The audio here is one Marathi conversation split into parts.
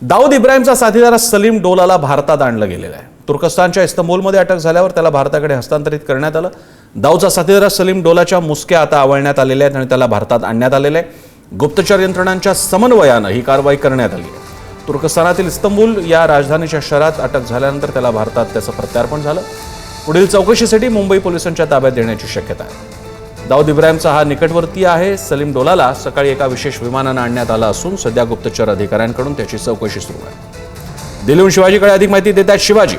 दाऊद इब्राहिमचा साथीदार सलीम डोलाला भारतात आणलं गेलेलं आहे। तुर्कस्तानच्या इस्तंबूलमध्ये अटक झाल्यावर त्याला भारताकडे हस्तांतरित करण्यात आलं। दाऊदचा साथीदार सलीम डोलाच्या मुसक्या आता आवळण्यात आलेल्या आहेत आणि त्याला भारतात आणण्यात आलेलं आहे। गुप्तचर यंत्रणांच्या समन्वयानं ही कारवाई करण्यात आली आहे। तुर्कस्तानातील इस्तंबूल या राजधानीच्या शहरात अटक झाल्यानंतर त्याला भारतात त्याचं प्रत्यार्पण झालं। पुढील चौकशीसाठी मुंबई पोलिसांच्या ताब्यात देण्याची शक्यता आहे। दाऊद इब्राहिमचा हा निकटवर्तीय आहे। सलीम डोलाला सकाळी एका विशेष विमानानं आणण्यात आलं असून सध्या गुप्तचर अधिकाऱ्यांकडून त्याची चौकशी सुरू आहे। दिल्लीहून शिवाजीकडे अधिक माहिती देत आहेत शिवाजी।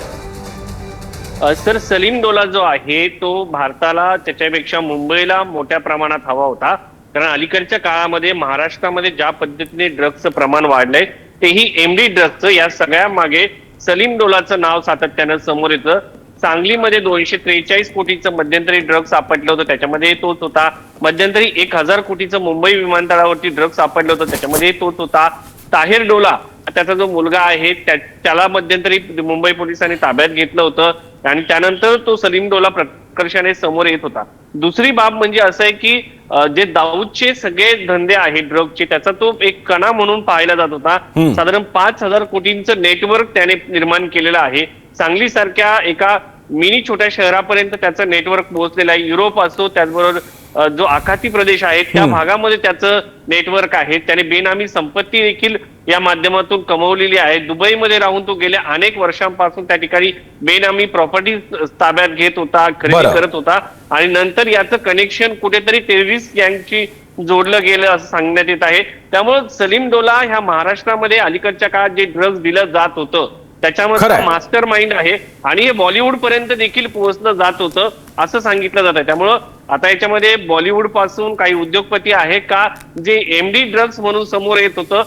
सर, सलीम डोला जो आहे तो भारताला त्याच्यापेक्षा मुंबईला मोठ्या प्रमाणात हवा होता, कारण अलीकडच्या काळामध्ये महाराष्ट्रामध्ये ज्या पद्धतीने ड्रग्सचं प्रमाण वाढलंय तेही एमडी ड्रग्सचं, या सगळ्या मागे सलीम डोलाचं नाव सातत्यानं समोर येतं। सांगलीमध्ये 243 कोटीचं मध्यंतरी ड्रग्स सापडलं होतं, त्याच्यामध्ये तोच होता। मध्यंतरी 1000 कोटीचं मुंबई विमानतळावरती ड्रग्स सापडलं होतं, त्याच्यामध्ये तोच होता। ताहिर डोला त्याचा जो मुलगा आहे त्याला मध्यंतरी मुंबई पोलिसांनी ताब्यात घेतलं होतं आणि त्यानंतर तो सलीम डोला प्रकर्षाने समोर येत होता। दुसरी बाब म्हणजे असं आहे की जे दाऊदचे सगळे धंदे आहेत ड्रग्सचे, त्याचा तो एक कणा म्हणून पाहिला जात होता। साधारण 5000 कोटींचं नेटवर्क त्याने निर्माण केलेलं आहे। सांगली सारख्या एका मिनी छोट्या शहरापर्यंत त्याचं नेटवर्क पोहोचलेलं आहे। युरोप असो, त्याचबरोबर जो आखाती प्रदेश आहे त्या भागामध्ये त्याचं नेटवर्क आहे। त्याने बेनामी संपत्ती देखील या माध्यमातून कमवलेली आहे। दुबईमध्ये राहून तो गेल्या अनेक वर्षांपासून त्या ठिकाणी बेनामी प्रॉपर्टी ताब्यात घेत होता, खरेदी करत होता आणि नंतर याचं कनेक्शन कुठेतरी टेररिस्ट गँगची जोडलं गेलं असं सांगण्यात येत आहे। त्यामुळे सलीम डोला ह्या महाराष्ट्रामध्ये अलीकडच्या काळात जे ड्रग्ज दिलं जात होतं त्याच्यामध्ये मास्टर माइंड आहे आणि हे बॉलिवूड पर्यंत देखील पोहोचलं जात होतं असं सांगितलं जात आहे। त्यामुळं आता याच्यामध्ये बॉलिवूड पासून काही उद्योगपती आहे का जे एमडी ड्रग्स म्हणून समोर येत होतं,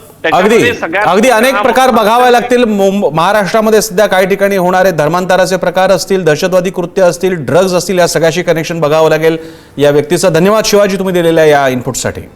अगदी अनेक प्रकार बघावे लागतील। महाराष्ट्रामध्ये सध्या काही ठिकाणी होणारे धर्मांतराचे प्रकार असतील, दहशतवादी कृत्य असतील, ड्रग्ज असतील, या सगळ्याशी कनेक्शन बघावं लागेल या व्यक्तीचं। धन्यवाद शिवाजी, तुम्ही दिलेल्या या इनपुटसाठी।